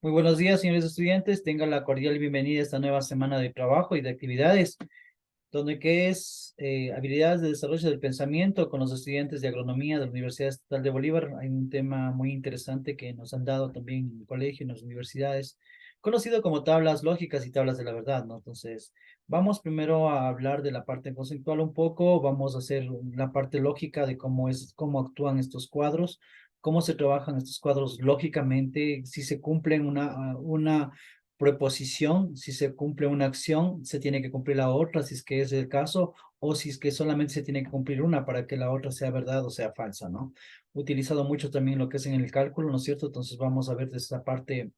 Muy buenos días, señores estudiantes. Tengan la cordial bienvenida a esta nueva semana de trabajo y de actividades, donde que es habilidades de desarrollo del pensamiento con los estudiantes de agronomía de la Universidad Estatal de Bolívar. Hay un tema muy interesante que nos han dado también en el colegio, en las universidades, conocido como tablas lógicas y tablas de la verdad, ¿no? Entonces, vamos primero a hablar de la parte conceptual un poco, vamos a hacer la parte lógica de cómo actúan estos cuadros, cómo se trabajan estos cuadros lógicamente, si se cumplen una preposición, si se cumple una acción, se tiene que cumplir la otra, si es que es el caso, o si es que solamente se tiene que cumplir una para que la otra sea verdad o sea falsa, ¿no? Utilizado mucho también lo que es en el cálculo, ¿no es cierto? Entonces vamos a ver de esta parte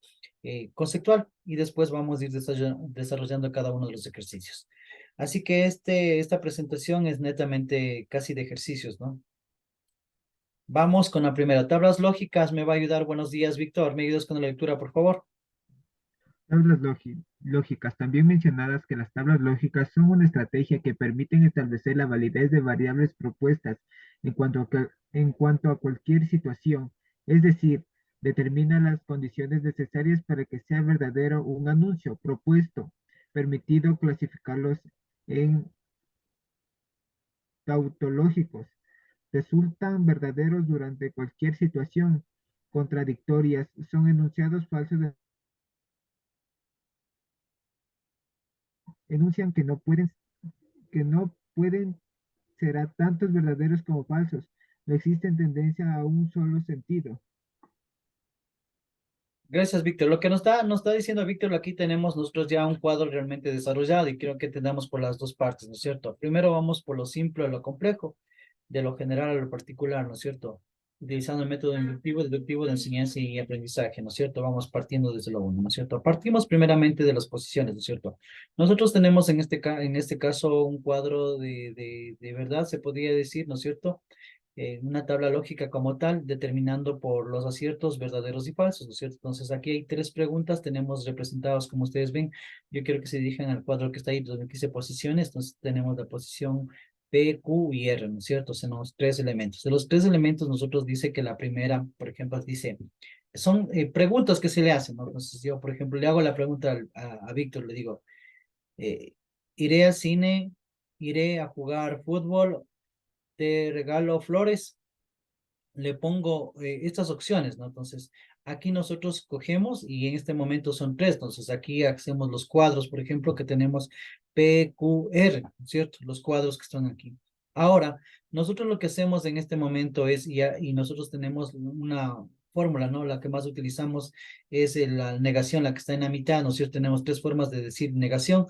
conceptual y después vamos a ir desarrollando cada uno de los ejercicios. Así que esta presentación es netamente casi de ejercicios, ¿no? Vamos con la primera. Tablas lógicas, me va a ayudar. Buenos días, Víctor. ¿Me ayudas con la lectura, por favor? Lógicas, también mencionadas que las tablas lógicas son una estrategia que permiten establecer la validez de variables propuestas en cuanto a cualquier situación, es decir, determina las condiciones necesarias para que sea verdadero un anuncio propuesto, permitido clasificarlos en tautológicos, resultan verdaderos durante cualquier situación, contradictorias, son enunciados falsos enuncian que no pueden será tantos verdaderos como falsos. No existen tendencia a un solo sentido. Gracias, Víctor. Lo que nos está diciendo Víctor, aquí tenemos nosotros ya un cuadro realmente desarrollado y quiero que entendamos por las dos partes, ¿no es cierto? Primero vamos por lo simple a lo complejo, de lo general a lo particular, ¿no es cierto? Utilizando el método inductivo, deductivo de enseñanza y aprendizaje, ¿no es cierto? Vamos partiendo desde lo uno, ¿no es cierto? Partimos primeramente de las posiciones, ¿no es cierto? Nosotros tenemos en este caso un cuadro de verdad, se podría decir, ¿no es cierto? Una tabla lógica como tal, determinando por los aciertos verdaderos y falsos, ¿no es cierto? Entonces aquí hay tres preguntas, tenemos representados como ustedes ven, yo quiero que se dirijan al cuadro que está ahí, donde dice posiciones, entonces tenemos la posición P, Q y R, ¿no es cierto? Tenemos tres elementos. De los tres elementos nosotros dice que la primera, por ejemplo, dice, son preguntas que se le hacen, ¿no? Entonces yo, por ejemplo, le hago la pregunta a Víctor, le digo, eh, iré al cine, iré a jugar fútbol, te regalo flores, le pongo estas opciones, ¿no? Entonces, aquí nosotros cogemos y en este momento son tres, entonces aquí hacemos los cuadros, por ejemplo, que tenemos P, Q, R, ¿no es cierto? Los cuadros que están aquí. Ahora, nosotros lo que hacemos en este momento es, y nosotros tenemos una fórmula, ¿no? La que más utilizamos es la negación, la que está en la mitad, ¿no es cierto? Tenemos tres formas de decir negación.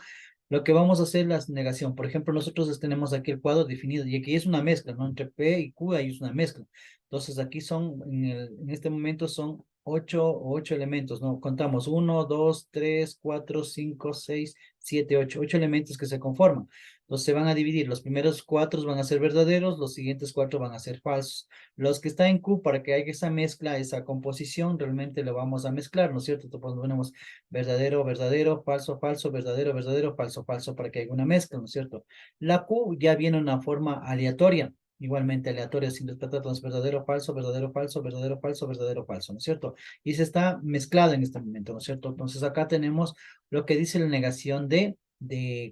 Lo que vamos a hacer es la negación. Por ejemplo, nosotros tenemos aquí el cuadro definido y aquí es una mezcla, ¿no? Entre P y Q ahí es una mezcla. Entonces aquí en este momento son ocho elementos, ¿no? Contamos uno, dos, tres, cuatro, cinco, seis, siete, ocho elementos que se conforman. Entonces se van a dividir, los primeros cuatro van a ser verdaderos, los siguientes cuatro van a ser falsos. Los que están en Q, para que haya esa mezcla, esa composición, realmente lo vamos a mezclar, ¿no es cierto? Entonces ponemos verdadero, verdadero, falso, falso, verdadero, verdadero, falso, falso, para que haya una mezcla, ¿no es cierto? La Q ya viene en una forma aleatoria, igualmente aleatoria, sin respetar, entonces verdadero, falso, verdadero, falso, verdadero, falso, verdadero, falso, ¿no es cierto? Y se está mezclado en este momento, ¿no es cierto? Entonces acá tenemos lo que dice la negación de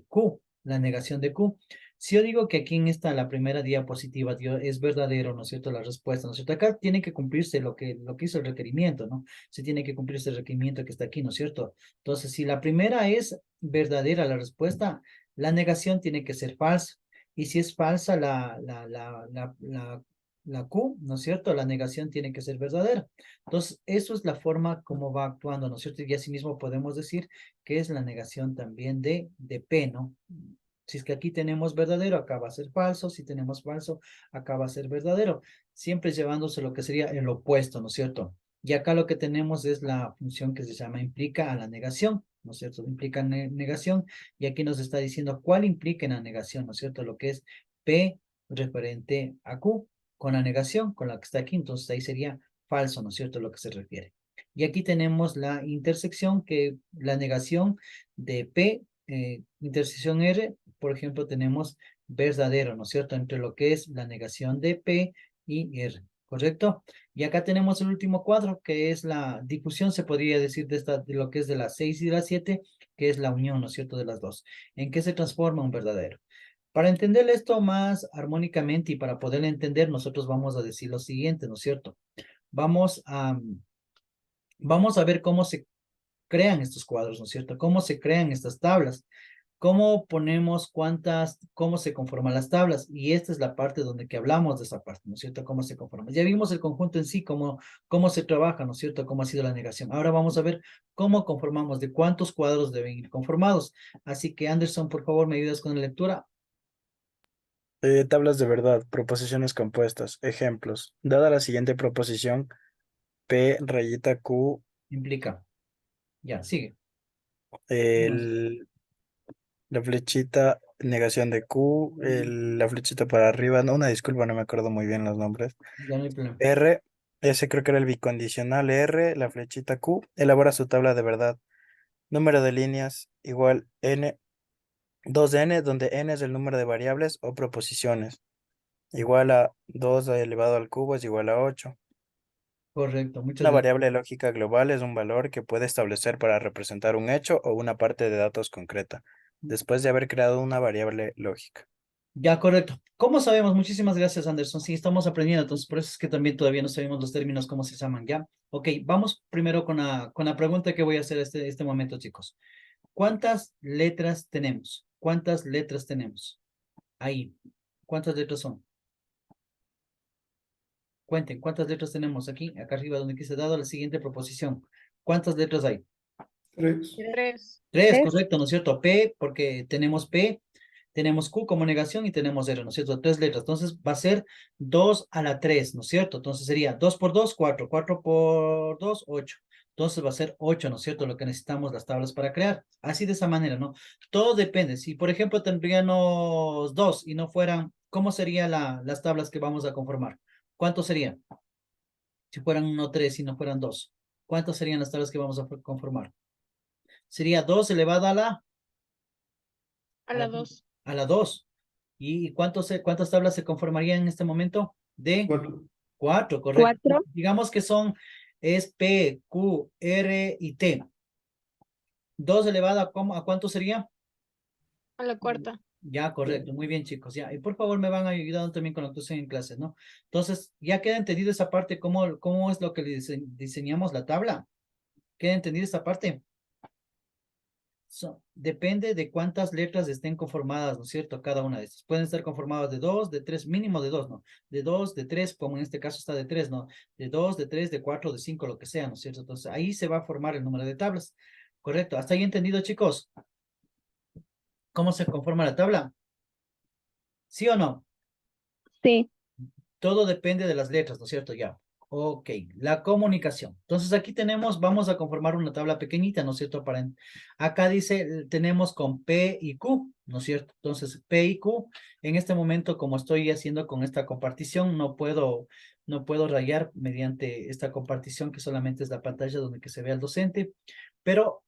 Q, la negación de Q. Si yo digo que aquí en la primera diapositiva es verdadero, ¿no es cierto? La respuesta, ¿no es cierto? Acá tiene que cumplirse lo que hizo el requerimiento, ¿no? Se tiene que cumplirse el requerimiento que está aquí, ¿no es cierto? Entonces, si la primera es verdadera la respuesta, la negación tiene que ser falsa. Y si es falsa la Q, ¿no es cierto? La negación tiene que ser verdadera. Entonces, eso es la forma como va actuando, ¿no es cierto? Y asimismo podemos decir que es la negación también de P, ¿no? Si es que aquí tenemos verdadero, acá va a ser falso. Si tenemos falso, acá va a ser verdadero. Siempre llevándose lo que sería el opuesto, ¿no es cierto? Y acá lo que tenemos es la función que se llama implica a la negación, ¿no es cierto? Implica negación y aquí nos está diciendo cuál implica en la negación, ¿no es cierto? Lo que es P referente a Q con la negación, con la que está aquí, entonces ahí sería falso, ¿no es cierto? Lo que se refiere. Y aquí tenemos la intersección, que la negación de P, intersección R, por ejemplo, tenemos verdadero, ¿no es cierto? Entre lo que es la negación de P y R. ¿correcto? Y acá tenemos el último cuadro, que es la difusión, se podría decir, de lo que es de las 6 y de las 7, que es la unión, ¿no es cierto?, de las dos. ¿En qué se transforma un verdadero? Para entender esto más armónicamente y para poder entender, nosotros vamos a decir lo siguiente, ¿no es cierto? Vamos a, vamos a ver cómo se crean estos cuadros, ¿no es cierto? Cómo se crean estas tablas, cómo ponemos cuántas, cómo se conforman las tablas. Y esta es la parte donde que hablamos de esa parte, ¿no es cierto? Cómo se conforman. Ya vimos el conjunto en sí, cómo se trabaja, ¿no es cierto? Cómo ha sido la negación. Ahora vamos a ver cómo conformamos, de cuántos cuadros deben ir conformados. Así que Anderson, por favor, me ayudas con la lectura. Tablas de verdad, proposiciones compuestas, ejemplos. Dada la siguiente proposición, P rayita Q, Implica. Ya, sigue. el, la flechita, negación de Q, la flechita para arriba, no, una disculpa, no me acuerdo muy bien los nombres. Ya no hay problema. R, ese creo que era el bicondicional R, la flechita Q, elabora su tabla de verdad. Número de líneas igual N, 2 de N, donde N es el número de variables o proposiciones. Igual a 2 elevado al cubo es igual a 8. Correcto, muchas Una gracias. variable lógica global es un valor que puede establecer para representar un hecho o una parte de datos concreta, después de haber creado una variable lógica. Ya, correcto. ¿Cómo sabemos? Muchísimas gracias, Anderson. Sí, estamos aprendiendo, entonces por eso es que también todavía no sabemos los términos, cómo se llaman, ¿ya? Ok, vamos primero con la pregunta que voy a hacer este momento, chicos. ¿Cuántas letras tenemos? ¿Cuántas letras tenemos? Ahí. ¿Cuántas letras son? Cuenten, ¿cuántas letras tenemos aquí? Acá arriba donde quise dado la siguiente proposición. ¿Cuántas letras hay? Tres. Tres. Tres, correcto, ¿no es cierto? P, porque tenemos P, tenemos Q como negación y tenemos R, ¿no es cierto? Tres letras. Entonces va a ser 2 a la 3, ¿no es cierto? Entonces sería 2 por 2, 4, 4 por 2, 8. Entonces va a ser 8, ¿no es cierto? Lo que necesitamos las tablas para crear. Así de esa manera, ¿no? Todo depende. Si, por ejemplo, tendríamos 2 y no fueran, ¿cómo serían las tablas que vamos a conformar? ¿Cuántos serían? Si fueran 1, 3 y no fueran 2. ¿Cuántas serían las tablas que vamos a conformar? Sería 2 elevado a la A la dos. a la 2. ¿Y cuántas tablas se conformarían en este momento? De Cuatro. 4, correcto. Cuatro. Digamos que es P, Q, R y T. 2 elevado a ¿cuánto sería? A la cuarta. Ya, correcto. Muy bien, chicos. Ya. Y por favor me van ayudando también con lo que usen en clases, ¿no? Entonces, ya queda entendido esa parte, cómo es lo que diseñamos la tabla. ¿Queda entendido esta parte? Depende de cuántas letras estén conformadas, ¿no es cierto? Cada una de estas. Pueden estar conformadas de 2, de 3, mínimo de 2, ¿no? De 2, de 3, como en este caso está de 3, ¿no? De 2, de 3, de 4, de 5, lo que sea, ¿no es cierto? Entonces ahí se va a formar el número de tablas. Correcto. ¿Hasta ahí entendido, chicos? ¿Cómo se conforma la tabla? ¿Sí o no? Sí. Todo depende de las letras, ¿no es cierto? Ya. Ok, la comunicación. Entonces aquí vamos a conformar una tabla pequeñita, ¿no es cierto? Acá dice, tenemos con P y Q, ¿no es cierto? Entonces P y Q, en este momento como estoy haciendo con esta compartición, no puedo rayar mediante esta compartición que solamente es la pantalla donde que se ve al docente, pero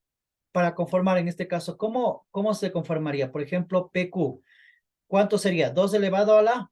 para conformar en este caso, ¿cómo se conformaría? Por ejemplo, PQ, ¿cuánto sería? 2 elevado a la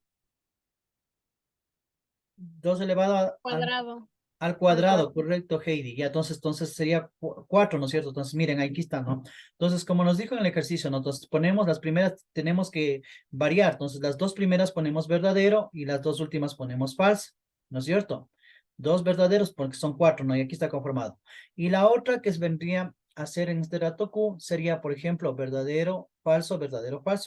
2 elevado Cuadrado. al Al cuadrado, cuarto. correcto, Heidi. Ya, entonces sería 4, ¿no es cierto? Entonces, miren, aquí está, ¿no? Entonces, como nos dijo en el ejercicio, ¿no? Entonces, ponemos las primeras, tenemos que variar. Entonces, las dos primeras ponemos verdadero y las dos últimas ponemos falso, ¿no es cierto? Dos verdaderos porque son 4, ¿no? Y aquí está conformado. Y la otra que vendría a ser en este dato Q sería, por ejemplo, verdadero, falso,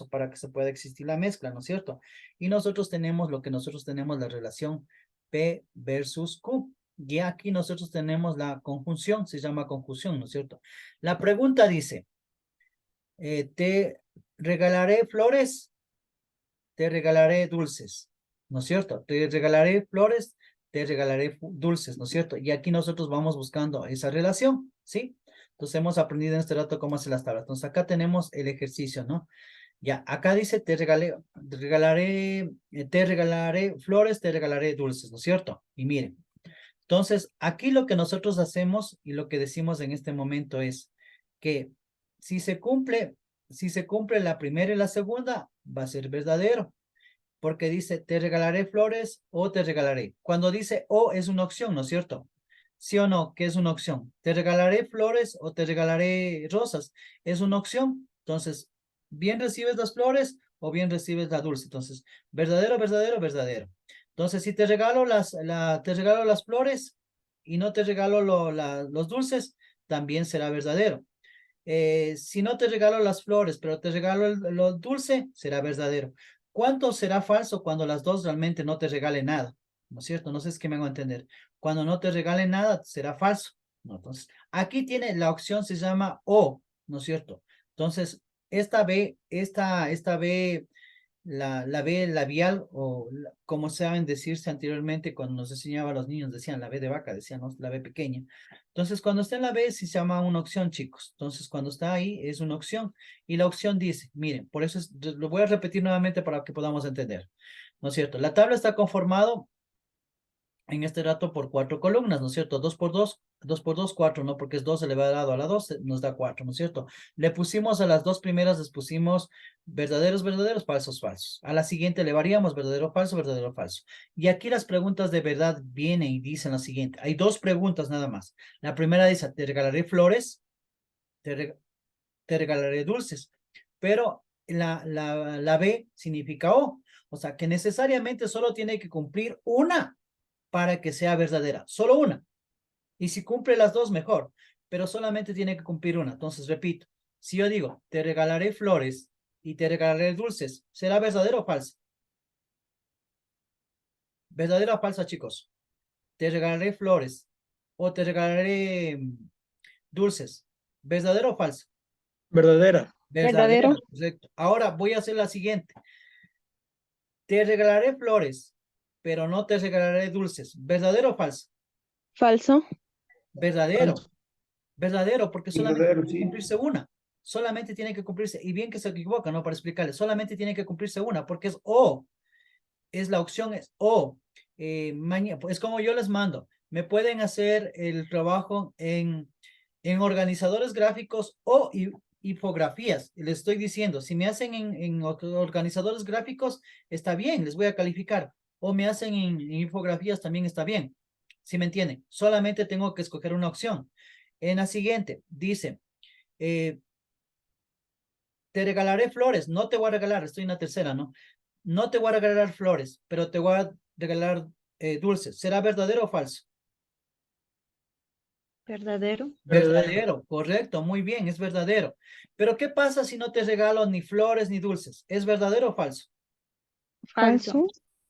para que se pueda existir la mezcla, ¿no es cierto? Y nosotros tenemos la relación P versus Q. Y aquí nosotros tenemos la conjunción, se llama conjunción, ¿no es cierto? La pregunta dice, ¿te regalaré flores? Te regalaré dulces, ¿no es cierto? Te regalaré flores, te regalaré dulces, ¿no es cierto? Y aquí nosotros vamos buscando esa relación, ¿sí? Entonces hemos aprendido en este rato cómo hacer las tablas. Entonces acá tenemos el ejercicio, ¿no? Ya, acá dice, te regalaré flores, te regalaré dulces, ¿no es cierto? Y miren, entonces aquí lo que nosotros hacemos y lo que decimos en este momento es que si se cumple la primera y la segunda, va a ser verdadero. porque dice, te regalaré flores o te regalaré. Cuando dice o es una opción, ¿no es cierto? ¿Sí o no? ¿Qué es una opción? Te regalaré flores o te regalaré rosas. Es una opción. Entonces, bien recibes las flores o bien recibes la dulce. Entonces, verdadero, verdadero, verdadero. Entonces, si te regalo te regalo las flores y no te regalo los dulces, también será verdadero. Si no te regalo las flores, pero te regalo lo dulce, será verdadero. ¿Cuánto será falso cuando las dos realmente no te regalen nada? ¿No es cierto? No sé si es que me hago entender. Cuando no te regalen nada, será falso. ¿No? Entonces, aquí tiene la opción, se llama O, ¿no es cierto? Entonces, esta B la B labial o como saben decirse anteriormente cuando nos enseñaba a los niños, decían la B de vaca, decían ¿no? La B pequeña. Entonces, cuando está en la B, sí se llama una opción, chicos. Entonces, cuando está ahí, es una opción. Y la opción dice, miren, por eso lo voy a repetir nuevamente para que podamos entender. ¿No es cierto? La tabla está conformado en este dato por 4 columnas, ¿no es cierto? 2 por 2, 4, ¿no? Porque es 2 elevado a la 2, nos da 4, ¿no es cierto? Le pusimos a las dos primeras, les pusimos verdaderos, verdaderos, falsos, falsos. A la siguiente le variamos verdadero, falso, verdadero, falso. Y aquí las preguntas de verdad vienen y dicen lo siguiente. Hay dos preguntas nada más. La primera dice, ¿te regalaré flores? Te regalaré dulces. Pero la B significa O. O sea, que necesariamente solo tiene que cumplir una para que sea verdadera, solo una. Y si cumple las dos, mejor, pero solamente tiene que cumplir una. Entonces, repito, si yo digo, te regalaré flores y te regalaré dulces, ¿será verdadero o falso? ¿Verdadero o falsa, chicos? Te regalaré flores o te regalaré dulces. ¿Verdadero o falso? Verdadera. Verdadero. Verdadero, correcto. Ahora voy a hacer la siguiente. Te regalaré flores, pero no te regalaré dulces. ¿Verdadero o falso? Falso. Verdadero. Falso. Verdadero, porque solamente Verdadero, tiene que sí. cumplirse una. Solamente tiene que cumplirse, y bien que se equivoca, ¿no? Para explicarle, solamente tiene que cumplirse una, porque es O, es la opción es O. Es como yo les mando, me pueden hacer el trabajo en organizadores gráficos o infografías. Les estoy diciendo, si me hacen en organizadores gráficos, está bien, les voy a calificar. O me hacen en infografías, también está bien. ¿Sí me entienden? Solamente tengo que escoger una opción. En la siguiente, dice, eh, te regalaré flores, no te voy a regalar, estoy en la tercera, ¿no? No te voy a regalar flores, pero te voy a regalar dulces. ¿Será verdadero o falso? Verdadero. Verdadero. Verdadero, correcto, muy bien, es verdadero. Pero ¿qué pasa si no te regalo ni flores ni dulces? ¿Es verdadero o falso? Falso.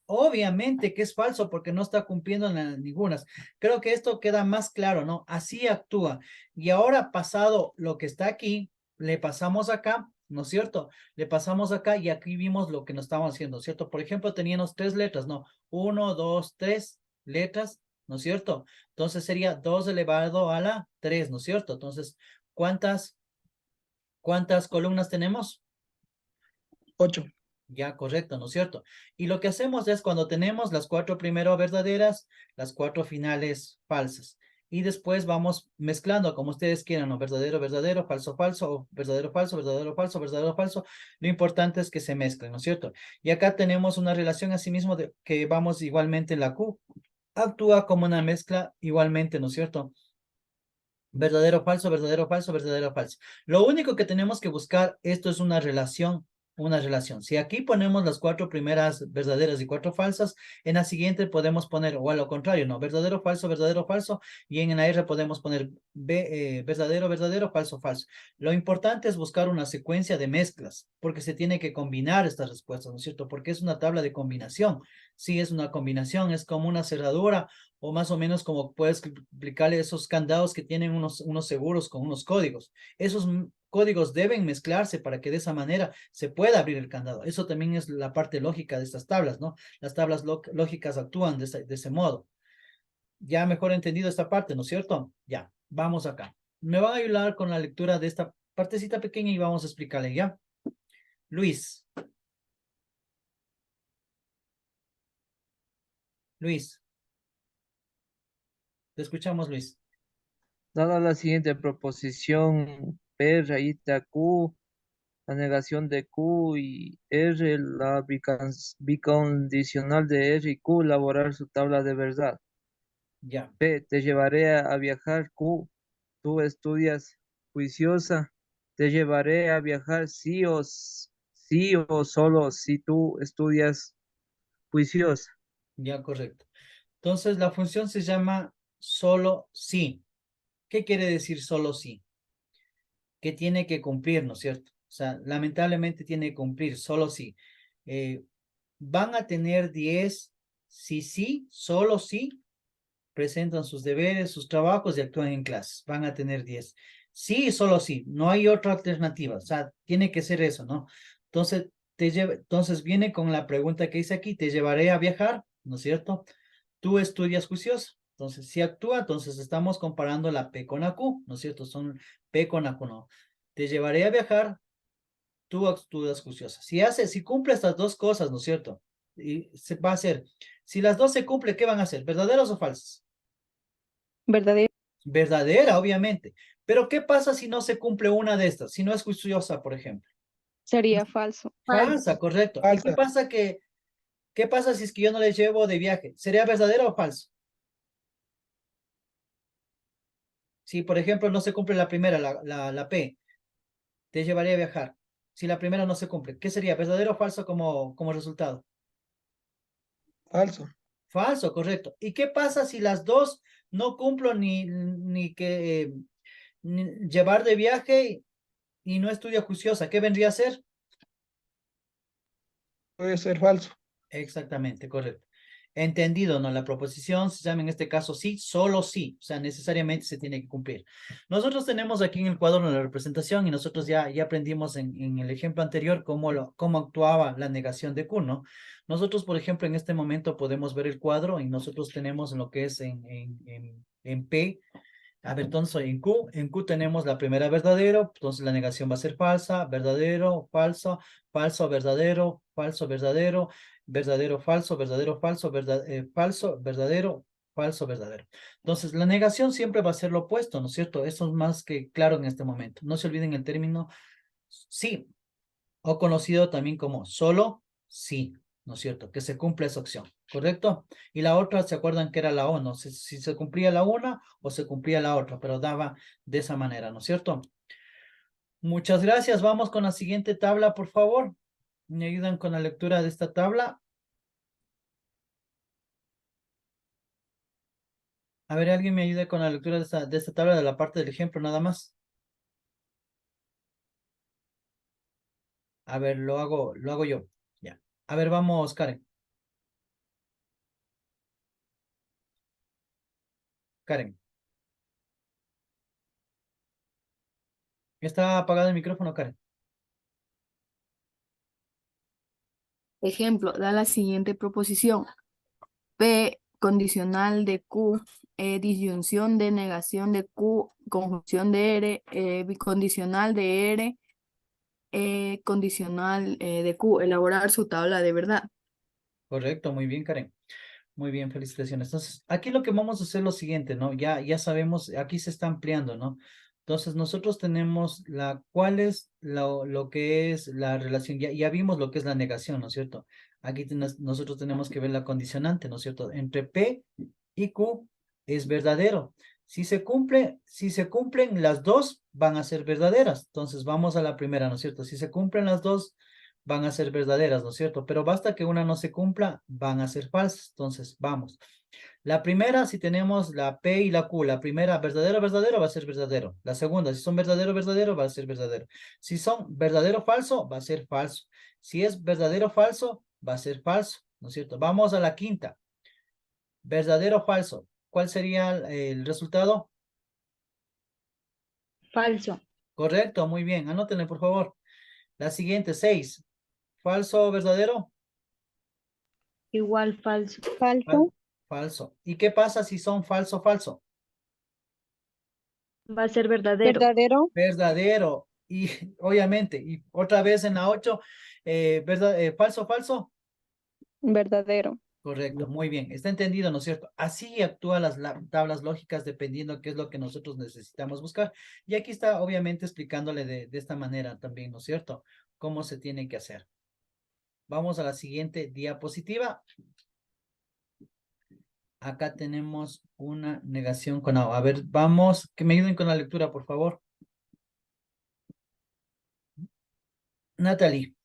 Obviamente que es falso porque no está cumpliendo ninguna. Creo que esto queda más claro, ¿no? Así actúa. Y ahora pasado lo que está aquí, le pasamos acá, ¿no es cierto? Le pasamos acá y aquí vimos lo que nos estábamos haciendo, ¿cierto? Por ejemplo, teníamos 3 letras, ¿no? 1, 2, 3 letras, ¿no es cierto? Entonces sería 2 elevado a la 3, ¿no es cierto? Entonces, ¿cuántas columnas tenemos? 8. Ya, correcto, ¿no es cierto? Y lo que hacemos es cuando tenemos las 4 primero verdaderas, las 4 finales falsas. Y después vamos mezclando como ustedes quieran, ¿no? Verdadero, verdadero, falso, falso, o verdadero, falso, verdadero, falso, verdadero, falso. Lo importante es que se mezclen, ¿no es cierto? Y acá tenemos una relación asimismo de que vamos igualmente en la Q. Actúa como una mezcla igualmente, ¿no es cierto? Verdadero, falso, verdadero, falso, verdadero, falso. Lo único que tenemos que buscar, esto es una relación, una relación. Si aquí ponemos las 4 primeras verdaderas y 4 falsas, en la siguiente podemos poner, o a lo contrario, no, verdadero, falso, y en la R podemos poner verdadero, verdadero, falso, falso. Lo importante es buscar una secuencia de mezclas, porque se tiene que combinar estas respuestas, ¿no es cierto? Porque es una tabla de combinación. Sí, es una combinación, es como una cerradura o más o menos como puedes explicarle esos candados que tienen unos seguros con unos códigos. Esos códigos deben mezclarse para que de esa manera se pueda abrir el candado. Eso también es la parte lógica de estas tablas, ¿no? Las tablas lógicas actúan de ese modo. Ya mejor entendido esta parte, ¿no es cierto? Ya, vamos acá. Me van a ayudar con la lectura de esta partecita pequeña y vamos a explicarle, ¿ya? Luis. Luis. Te escuchamos, Luis. Dada la siguiente proposición, P rayita Q la negación de Q y R, la bicondicional de R y Q, elaborar su tabla de verdad. Ya, P, te llevaré a viajar, Q, tú estudias juiciosa, te llevaré a viajar sí o solo si tú estudias juiciosa. ya, correcto. Entonces, la función se llama solo sí. ¿Qué quiere decir solo sí? Que tiene que cumplir, ¿no es cierto? O sea, lamentablemente tiene que cumplir, solo sí. Van a tener 10 si sí, solo sí, presentan sus deberes, sus trabajos y actúan en clases. Van a tener 10. Sí, solo sí, no hay otra alternativa. O sea, tiene que ser eso, ¿no? Entonces, entonces viene con la pregunta que dice aquí, te llevaré a viajar, ¿no es cierto? Tú estudias juicioso. Entonces, si actúa, entonces estamos comparando la P con la Q, ¿no es cierto? Son P con la Q, no. Te llevaré a viajar, tú actúas juiciosa. Si cumple estas dos cosas, ¿no es cierto? Y se va a hacer. Si las dos se cumplen, ¿qué van a hacer? ¿Verdaderos o falsos? Verdadero. Verdadera, obviamente. Pero ¿qué pasa si no se cumple una de estas? Si no es juiciosa, por ejemplo. Sería falso. Falsa, correcto. ¿Y Falsa. qué pasa si es que yo no les llevo de viaje? ¿Sería verdadero o falso? Si, por ejemplo, no se cumple la primera, la P, te llevaría a viajar. Si la primera no se cumple, ¿qué sería? ¿Verdadero o falso como resultado? Falso. Falso, correcto. ¿Y qué pasa si las dos no cumplo ni llevar de viaje y no estudia juiciosa? ¿Qué vendría a ser? Puede ser falso. Exactamente, correcto. Entendido, ¿no? La proposición se llama en este caso sí, solo sí, o sea, necesariamente se tiene que cumplir. Nosotros tenemos aquí en el cuadro la representación y nosotros ya aprendimos en el ejemplo anterior cómo actuaba la negación de Q, ¿no? Nosotros, por ejemplo, en este momento podemos ver el cuadro y nosotros tenemos en lo que es en P. A ver, entonces en Q tenemos la primera verdadero, entonces la negación va a ser falsa, verdadero, falso, falso, verdadero, falso, verdadero, verdadero, falso, verdadero, falso, falso, verdadero, falso, verdadero. Entonces la negación siempre va a ser lo opuesto, ¿no es cierto? Eso es más que claro en este momento. No se olviden el término sí, o conocido también como solo sí, ¿no es cierto? Que se cumpla esa opción, ¿correcto? Y la otra, ¿se acuerdan que era la O, no? Si se cumplía la una o se cumplía la otra, pero daba de esa manera, ¿no es cierto? Muchas gracias. Vamos con la siguiente tabla, por favor. ¿Me ayudan con la lectura de esta tabla? A ver, alguien me ayude con la lectura de esta tabla de la parte del ejemplo, nada más. A ver, lo hago yo. Ya. A ver, vamos, Karen. Karen. ¿Está apagado el micrófono, Karen? Ejemplo, da la siguiente proposición. P condicional de Q, disyunción de negación de Q, conjunción de R, bicondicional de R, condicional de Q, elaborar su tabla de verdad. Correcto, muy bien, Karen. Muy bien, felicitaciones. Entonces, aquí lo que vamos a hacer es lo siguiente, ¿no? Ya sabemos, aquí se está ampliando, ¿no? Entonces, nosotros tenemos cuál es lo que es la relación, ya vimos lo que es la negación, ¿no es cierto? Aquí nosotros tenemos que ver la condicionante, ¿no es cierto? Entre P y Q es verdadero. Si se cumplen las dos, van a ser verdaderas. Entonces, vamos a la primera, ¿no es cierto? Si se cumplen las dos, van a ser verdaderas, ¿no es cierto? Pero basta que una no se cumpla, van a ser falsas. Entonces, vamos. La primera, si tenemos la P y la Q, la primera verdadero, verdadero, va a ser verdadero. La segunda, si son verdadero, verdadero, va a ser verdadero. Si son verdadero, falso, va a ser falso. Si es verdadero, falso, va a ser falso, ¿no es cierto? Vamos a la quinta. Verdadero, falso. ¿Cuál sería el resultado? Falso. Correcto, muy bien. Anótenle, por favor. La siguiente, 6. Falso, verdadero. Igual falso. Fal- Falso. ¿Y qué pasa si son falso, falso? Va a ser verdadero. Verdadero. Verdadero. Y obviamente, y otra vez en la 8, falso, falso. Verdadero. Correcto, muy bien. Está entendido, ¿no es cierto? Así actúan las tablas lógicas dependiendo qué es lo que nosotros necesitamos buscar. Y aquí está obviamente explicándole de esta manera también, ¿no es cierto? Cómo se tiene que hacer. Vamos a la siguiente diapositiva. Acá tenemos una negación con A. A ver, vamos, que me ayuden con la lectura, por favor. Natalie.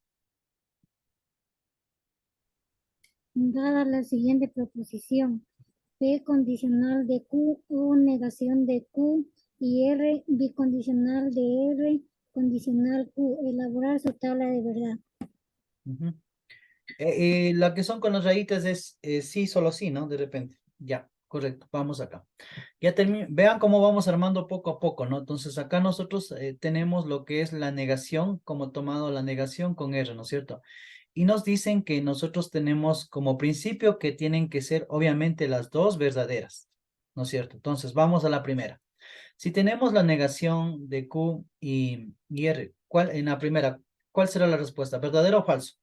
Dada la siguiente proposición, P condicional de Q o negación de Q y R bicondicional de R condicional Q, elaborar su tabla de verdad. Ujú. La que son con las rayitas es sí, solo sí, ¿no? De repente. Ya, correcto. Vamos acá. Ya vean cómo vamos armando poco a poco, ¿no? Entonces acá nosotros tenemos lo que es la negación, como tomado la negación con R, ¿no es cierto? Y nos dicen que nosotros tenemos como principio que tienen que ser obviamente las dos verdaderas, ¿no es cierto? Entonces vamos a la primera. Si tenemos la negación de Q y R, en la primera, ¿cuál será la respuesta? ¿Verdadero o falso?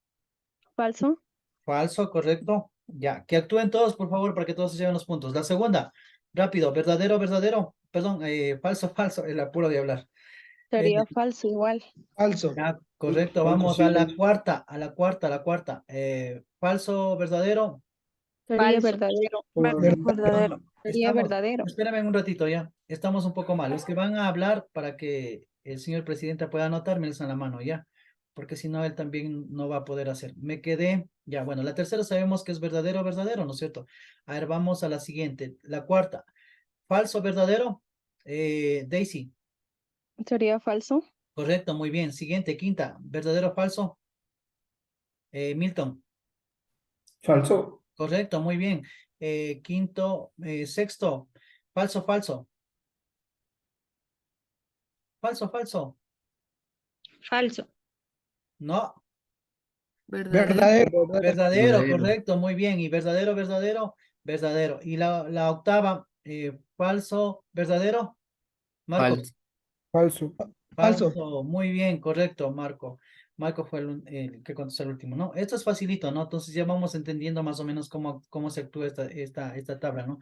Falso. Falso, correcto. Ya, que actúen todos, por favor, para que todos se lleven los puntos. La segunda, rápido, verdadero, verdadero. Perdón, falso, falso, el apuro de hablar. Sería falso igual. Falso. Ya, correcto, falso, vamos sí. a la cuarta, a la cuarta, a la cuarta. Falso, verdadero. Sería Falso. verdadero. Verdadero. Sería verdadero. Espérame un ratito ya, estamos un poco mal. Los que van a hablar para que el señor presidente pueda anotar, me alzan la mano ya, porque si no, él también no va a poder hacer. Me quedé, ya, bueno, la tercera sabemos que es verdadero, verdadero, ¿no es cierto? A ver, vamos a la siguiente, la cuarta. Falso, verdadero. Daisy, Sería falso. correcto, muy bien. Siguiente, quinta, verdadero, falso. Milton, Falso. correcto, muy bien. Quinto, sexto, falso, falso. Falso, falso. Falso. No, Verdadero. verdadero, correcto, muy bien. Y verdadero, verdadero, verdadero. Y la octava, falso, verdadero. Marco, Falso. Falso. falso, muy bien, correcto, Marco. Marco fue el que contestó el último, ¿no? Esto es facilito, ¿no? Entonces ya vamos entendiendo más o menos cómo se actúa esta tabla, ¿no?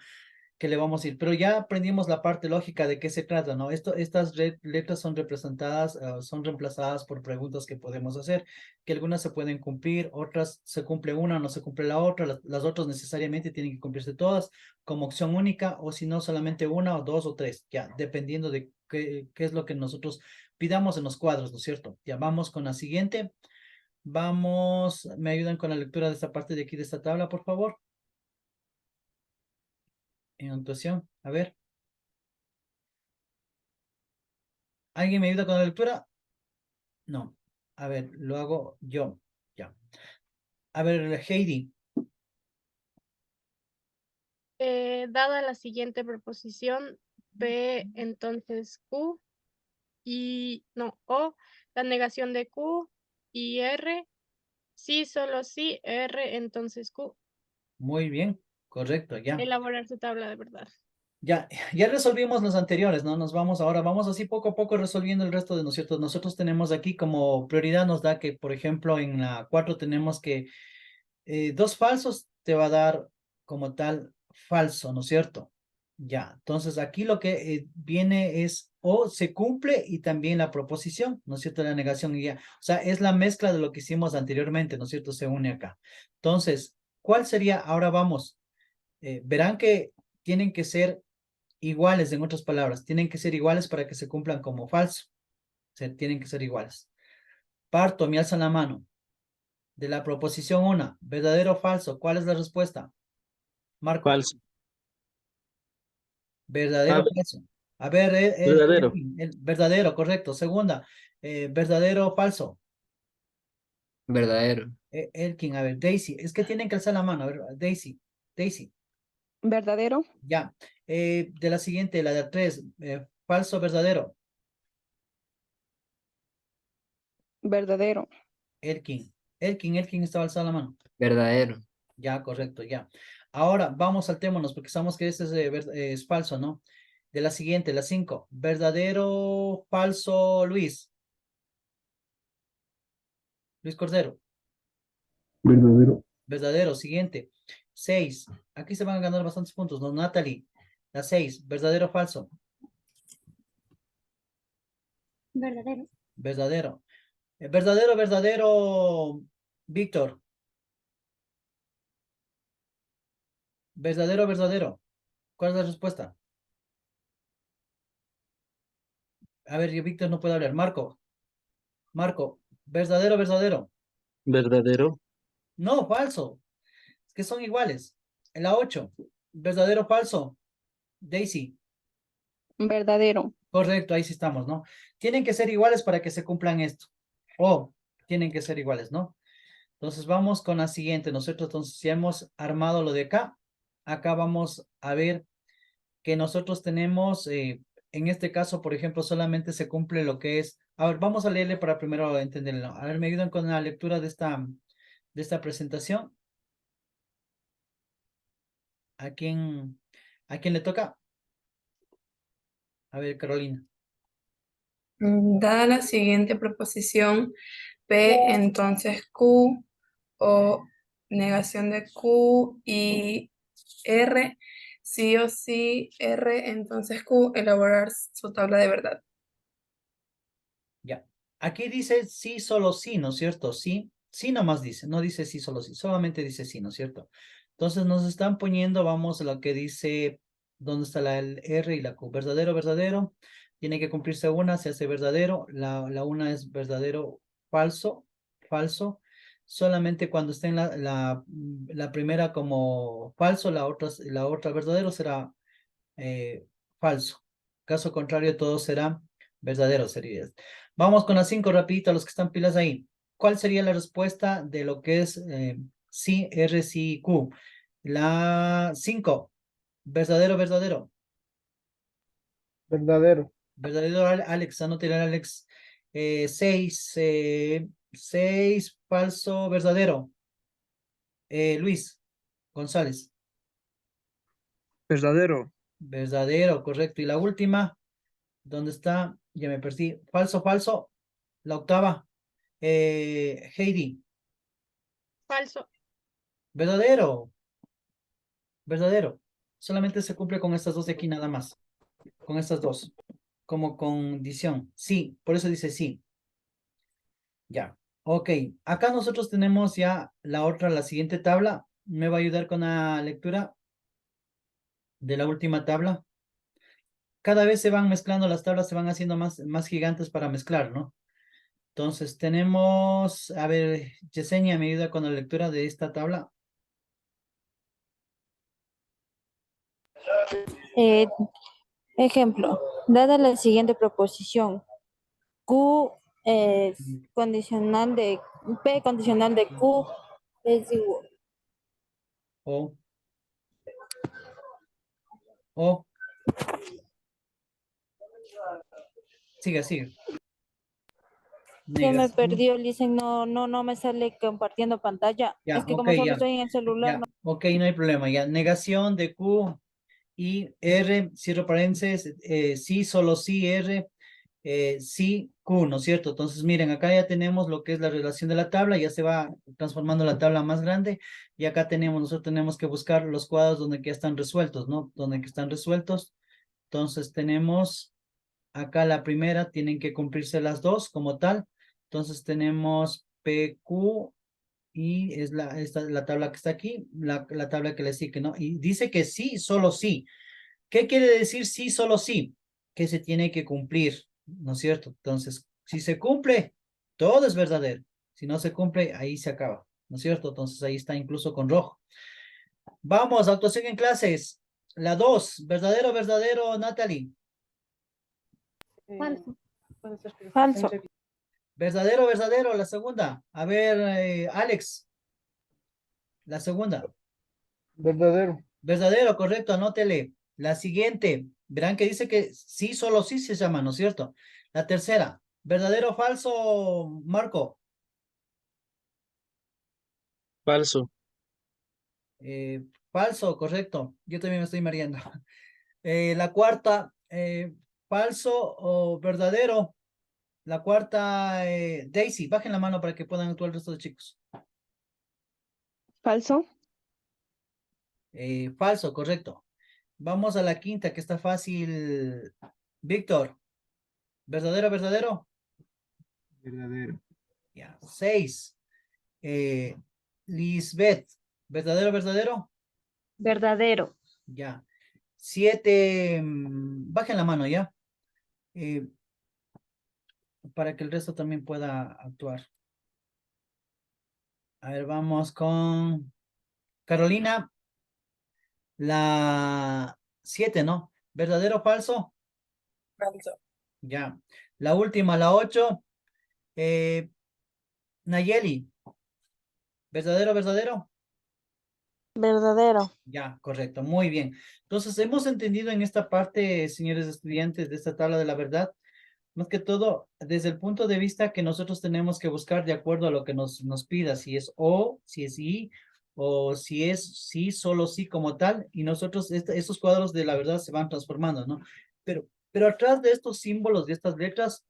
Que le vamos a ir. Pero ya aprendimos la parte lógica de qué se trata, ¿no? Estas letras son representadas, son reemplazadas por preguntas que podemos hacer, que algunas se pueden cumplir, otras se cumple una, no se cumple la otra, las otras necesariamente tienen que cumplirse todas como opción única, o si no, solamente una o dos o tres, ya, dependiendo de qué es lo que nosotros pidamos en los cuadros, ¿no es cierto? Ya vamos con la siguiente. Vamos, ¿me ayudan con la lectura de esta parte de aquí de esta tabla, por favor? En actuación, a ver. ¿Alguien me ayuda con la lectura? No. A ver, lo hago yo. Ya. A ver, Heidi. Dada la siguiente proposición, P entonces Q y no, O, la negación de Q y R, sí, solo sí, R entonces Q, Muy bien. Correcto, ya. elaborar su tabla de verdad. Ya resolvimos los anteriores, ¿no? Nos vamos ahora, vamos así poco a poco resolviendo el resto de nosotros. Nosotros tenemos aquí como prioridad nos da que, por ejemplo, en la 4 tenemos que dos falsos te va a dar como tal falso, ¿no es cierto? Ya, entonces aquí lo que viene es o se cumple y también la proposición, ¿no es cierto? La negación y ya. O sea, es la mezcla de lo que hicimos anteriormente, ¿no es cierto? Se une acá. Entonces, ¿cuál sería? Ahora vamos. Verán que tienen que ser iguales, en otras palabras, tienen que ser iguales para que se cumplan como falso. O sea, tienen que ser iguales. Parto, me alzan la mano. De la proposición 1, verdadero o falso, ¿cuál es la respuesta? Marco. Falso. Verdadero o falso. A ver, Verdadero. verdadero, correcto. Segunda, verdadero o falso. Verdadero. Elkin, a ver, Daisy, es que tienen que alzar la mano. A ver, Daisy, Verdadero. ya. De la siguiente, la de 3, falso, verdadero. Verdadero. Elkin estaba alzando la mano. Verdadero. Ya, correcto, ya. Ahora vamos saltémonos porque sabemos que este es falso, ¿no? De la siguiente, la 5. Verdadero, falso, Luis. Luis Cordero. Verdadero. Verdadero, siguiente. 6. Aquí se van a ganar bastantes puntos, ¿no? Natalie, la 6. ¿Verdadero o falso? Verdadero. Verdadero. Verdadero, verdadero, Víctor. Verdadero, verdadero. ¿Cuál es la respuesta? A ver, yo, Víctor no puede hablar. Marco. Marco, verdadero, verdadero. Verdadero. No, falso. Es que son iguales. En la 8. Verdadero, falso. Daisy. Verdadero. Correcto, ahí sí estamos, ¿no? Tienen que ser iguales para que se cumplan esto. O tienen que ser iguales, ¿no? Entonces vamos con la siguiente. Nosotros entonces ya hemos armado lo de acá. Acá vamos a ver que nosotros tenemos, en este caso, por ejemplo, solamente se cumple lo que es. A ver, vamos a leerle para primero entenderlo. A ver, ¿me ayudan con la lectura de esta presentación? ¿A quién le toca? A ver, Carolina. Dada la siguiente proposición, P entonces Q o negación de Q y R, sí o sí R entonces Q, elaborar su tabla de verdad. Ya. Aquí dice sí, solo sí, ¿no es cierto? Sí, sí nomás dice, no dice sí, solo sí, solamente dice sí, ¿no es cierto? Entonces nos están poniendo, vamos a lo que dice, ¿dónde está el R y la Q? Verdadero, verdadero. Tiene que cumplirse una, se hace verdadero. La una es verdadero, falso, falso. Solamente cuando esté en la primera como falso, la otra verdadero será falso. Caso contrario, todo será verdadero, sería. Vamos con las 5 rapidito, los que están pilas ahí. ¿Cuál sería la respuesta de lo que es sí, R, sí, Q? La 5, verdadero, verdadero. Verdadero. Verdadero, Alex, anótale, Alex. 6, falso, verdadero. Luis González. Verdadero. Verdadero, correcto. Y la última, ¿dónde está? Ya me perdí. Falso, falso. La octava. Heidi. Falso. Verdadero. Verdadero. Solamente se cumple con estas dos de aquí nada más. Con estas dos. Como condición. Sí, por eso dice sí. Ya. Ok. Acá nosotros tenemos ya la siguiente tabla. Me va a ayudar con la lectura de la última tabla. Cada vez se van mezclando las tablas, se van haciendo más gigantes para mezclar, ¿no? Entonces tenemos, a ver, Yesenia, me ayuda con la lectura de esta tabla. Ejemplo, dada la siguiente proposición, Q es condicional de P condicional de Q es igual. Sigue. Se me Negación. perdió, Listen, no me sale compartiendo pantalla. Ya, Es que ok, como solo ya. estoy en el celular, Ya, no. ok, no hay problema. Ya, negación de Q y R, cierro paréntesis, sí, solo sí, R, sí, Q, ¿no es cierto? Entonces, miren, acá ya tenemos lo que es la relación de la tabla, ya se va transformando la tabla más grande, y acá nosotros tenemos que buscar los cuadros donde ya están resueltos, ¿no? Donde que están resueltos. Entonces, tenemos acá la primera, tienen que cumplirse las dos como tal. Entonces, tenemos PQ y es la tabla que está aquí, la tabla que le sigue, ¿no? Y dice que sí, solo sí. ¿Qué quiere decir sí, solo sí? Que se tiene que cumplir, ¿no es cierto? Entonces, si se cumple, todo es verdadero. Si no se cumple, ahí se acaba, ¿no es cierto? Entonces ahí está incluso con rojo. Vamos, actuación en clases. La 2, verdadero, verdadero, Natalie. Falso. Falso. Verdadero, verdadero, la segunda. A ver, Alex, la segunda. Verdadero. Verdadero, correcto, anótele. La siguiente, verán que dice que sí, solo sí se llama, ¿no es cierto? La tercera, verdadero o falso, Marco. Falso. Falso, correcto. Yo también me estoy mareando. La cuarta, falso o verdadero. La cuarta, Daisy, bajen la mano para que puedan actuar el resto de chicos. Falso. Falso, correcto. Vamos a la quinta, que está fácil. Víctor, ¿verdadero, verdadero? Verdadero. Ya. 6. Lisbeth, ¿verdadero, verdadero? Verdadero. Ya. 7. Bajen la mano ya. Para que el resto también pueda actuar. A ver, vamos con Carolina. La 7, ¿no? ¿Verdadero o falso? Falso. Ya. La última, la 8. Nayeli. ¿Verdadero, verdadero? Verdadero. Ya, correcto, muy bien. Entonces, hemos entendido en esta parte, señores estudiantes, de esta tabla de la verdad, más que todo, desde el punto de vista que nosotros tenemos que buscar de acuerdo a lo que nos pida, si es o, si es y, o si es sí, solo sí como tal, y nosotros, estos cuadros de la verdad se van transformando, ¿no? Pero atrás de estos símbolos, de estas letras,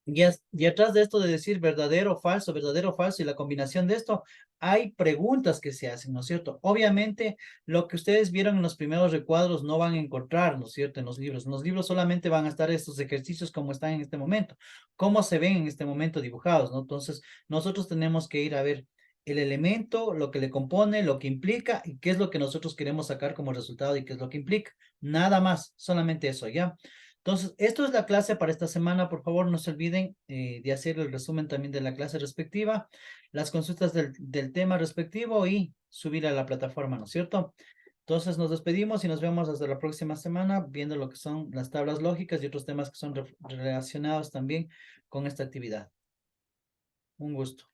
y atrás de esto de decir verdadero, falso, y la combinación de esto, hay preguntas que se hacen, ¿no es cierto? Obviamente, lo que ustedes vieron en los primeros recuadros no van a encontrar, ¿no es cierto? En los libros. En los libros solamente van a estar estos ejercicios como están en este momento, cómo se ven en este momento dibujados, ¿no? Entonces, nosotros tenemos que ir a ver el elemento, lo que le compone, lo que implica y qué es lo que nosotros queremos sacar como resultado y qué es lo que implica. Nada más, solamente eso, ¿ya? Entonces, esto es la clase para esta semana. Por favor, no se olviden de hacer el resumen también de la clase respectiva, las consultas del tema respectivo y subir a la plataforma, ¿no es cierto? Entonces, nos despedimos y nos vemos hasta la próxima semana viendo lo que son las tablas lógicas y otros temas que son relacionados también con esta actividad. Un gusto.